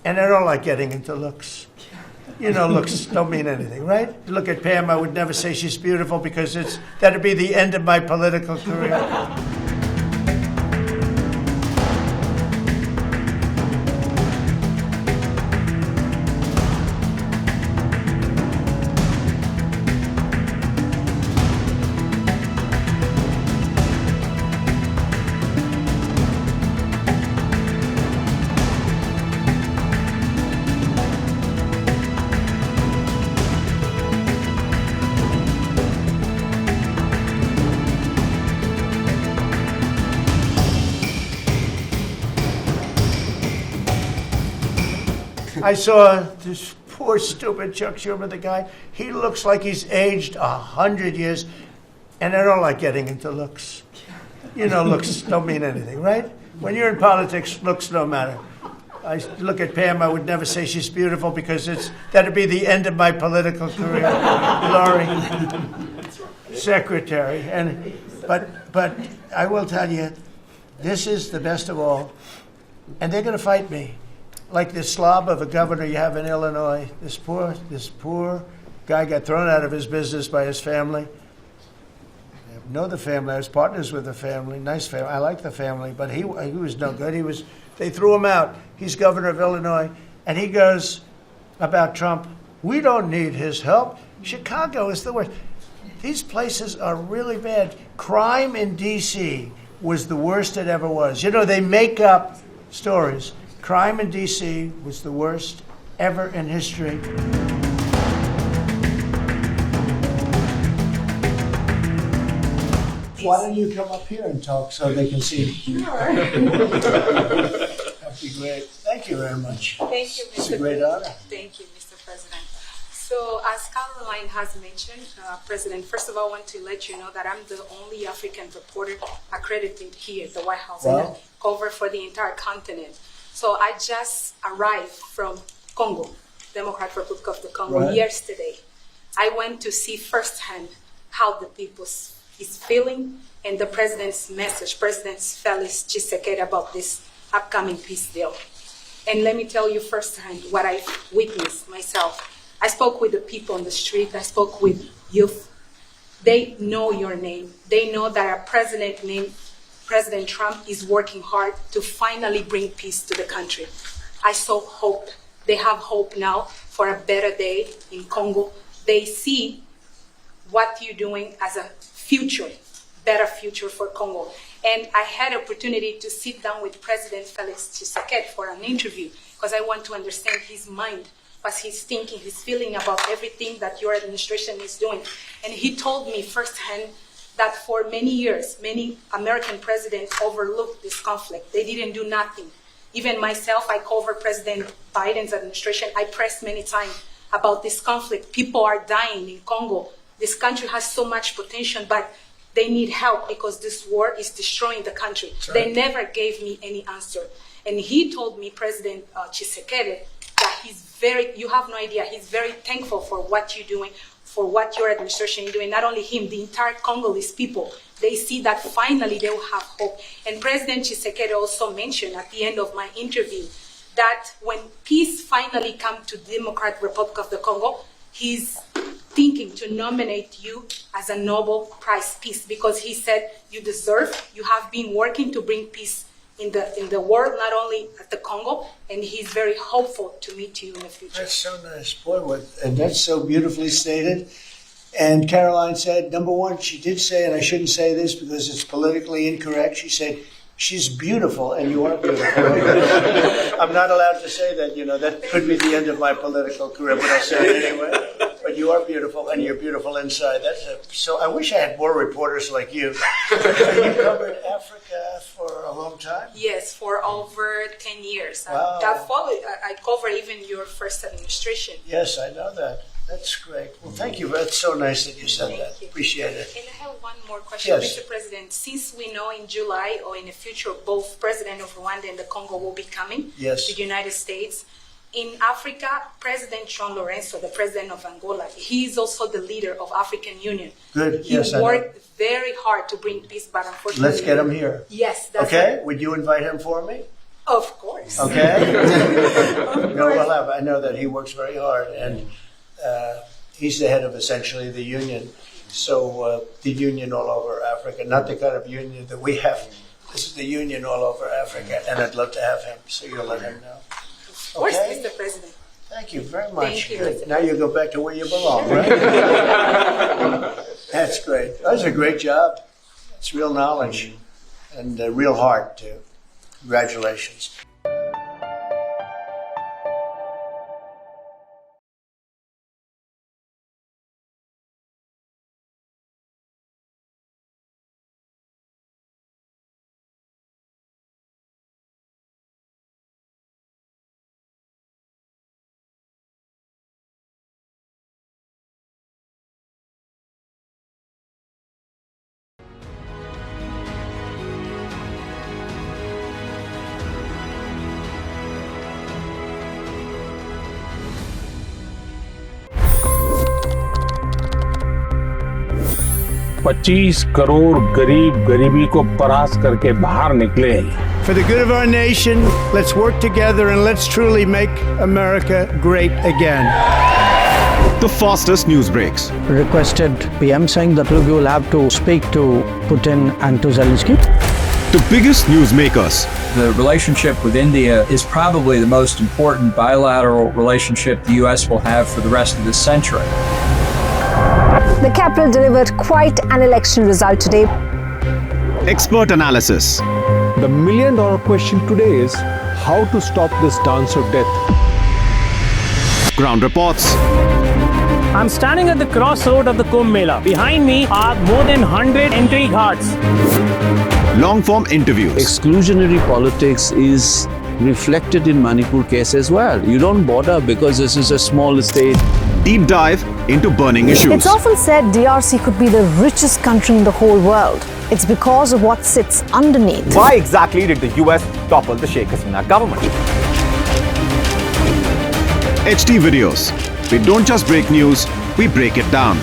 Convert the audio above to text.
And I don't like getting into looks. You know, looks don't mean anything, right? Look at Pam, I would never say she's beautiful because that'd be the end of my political career. I saw this poor, stupid Chuck Schumer, the guy. He looks like he's aged 100 years, and I don't like getting into looks. You know, looks don't mean anything, right? When you're in politics, looks don't matter. I look at Pam, I would never say she's beautiful because that'd be the end of my political career. Laurie, secretary. But I will tell you, this is the best of all, and they're going to fight me. Like this slob of a governor you have in Illinois, this poor guy got thrown out of his business by his family. I know the family. I was partners with the family. Nice family. I like the family, but he was no good. They threw him out. He's governor of Illinois, and he goes about Trump, we don't need his help. Chicago is the worst. These places are really bad. Crime in D.C. was the worst it ever was. You know, they make up stories. Crime in D.C. was the worst ever in history. Why don't you come up here and talk so they can see? Sure. That'd be great. Thank you very much. Thank you, Mr. It's a great honor. Thank you, Mr. President. So, as Karoline has mentioned, President, first of all, I want to let you know that I'm the only African reporter accredited here at the White House and I cover for the entire continent. So I just arrived from Congo, Democratic Republic of the Congo, yesterday. I went to see firsthand how the people is feeling and the president's message, President Felix Tshisekedi, about this upcoming peace deal. And let me tell you firsthand what I witnessed myself. I spoke with the people on the street. I spoke with youth. They know your name. They know that our president named President Trump is working hard to finally bring peace to the country. I saw hope. They have hope now for a better day in Congo. They see what you're doing as a future, better future for Congo. And I had an opportunity to sit down with President Felix Tshisekedi for an interview because I want to understand his mind, what he's thinking, his feeling about everything that your administration is doing. And he told me firsthand that for many years, many American presidents overlooked this conflict. They didn't do nothing. Even myself, I covered President Biden's administration. I pressed many times about this conflict. People are dying in Congo. This country has so much potential, but they need help because this war is destroying the country. Right. They never gave me any answer. And he told me, President Tshisekedi, that you have no idea, he's very thankful for what you're doing, for what your administration is doing. Not only him, the entire Congolese people, they see that finally they will have hope. And President Tshisekedi also mentioned at the end of my interview that when peace finally comes to the Democratic Republic of the Congo, he's thinking to nominate you as a Nobel Prize Peace because he said you have been working to bring peace in the world, not only at the Congo, and he's very hopeful to meet you in the future. That's so nice, boy, and that's so beautifully stated. And Karoline said, number one, she did say, and I shouldn't say this because it's politically incorrect, she said, she's beautiful, and you are beautiful. I'm not allowed to say that, that could be the end of my political career, but I'll say it anyway. But you are beautiful, and you're beautiful inside. So I wish I had more reporters like you. You covered Africa for a long time? Yes, for over 10 years. Wow. I covered even your first administration. Yes, I know that. That's great. Well, thank you. That's so nice that you said that. Appreciate it. And I have one more question, yes. Mr. President. Since we know in July or in the future, both President of Rwanda and the Congo will be coming to the United States. In Africa, President John Lorenzo, the president of Angola, he is also the leader of African Union. Good. He worked very hard to bring peace, but unfortunately... Let's get him here. Yes. That's okay? Would you invite him for me? Of course. Okay? No job. I know that he works very hard, and he's the head of essentially the union. So the union all over Africa, not the kind of union that we have. This is the union all over Africa, and I'd love to have him. So you'll let him know. Of course, Okay? Mr. President. Thank you very much. Thank you. Good. Now you go back to where you belong, right? That's great. That was a great job. It's real knowledge and real heart, too. Congratulations. $25 crore गरीब गरीबी को परास्त करके बाहर निकले। For the good of our nation, let's work together and let's truly make America great again. The fastest news breaks. Requested PM saying that we will have to speak to Putin and to Zelensky. The biggest newsmakers. The relationship with India is probably the most important bilateral relationship the U.S. will have for the rest of this century. The capital delivered quite an election result today. Expert analysis. The million-dollar question today is how to stop this dance of death. Ground reports. I'm standing at the crossroad of the Kumbh Mela. Behind me are more than 100 entry ghats. Long-form interviews. Exclusionary politics is reflected in Manipur case as well. You don't bother because this is a small state. Deep dive into burning issues. It's often said DRC could be the richest country in the whole world. It's because of what sits underneath. Why exactly did the US topple the Sheikh Hasina government? HT videos. We don't just break news, we break it down.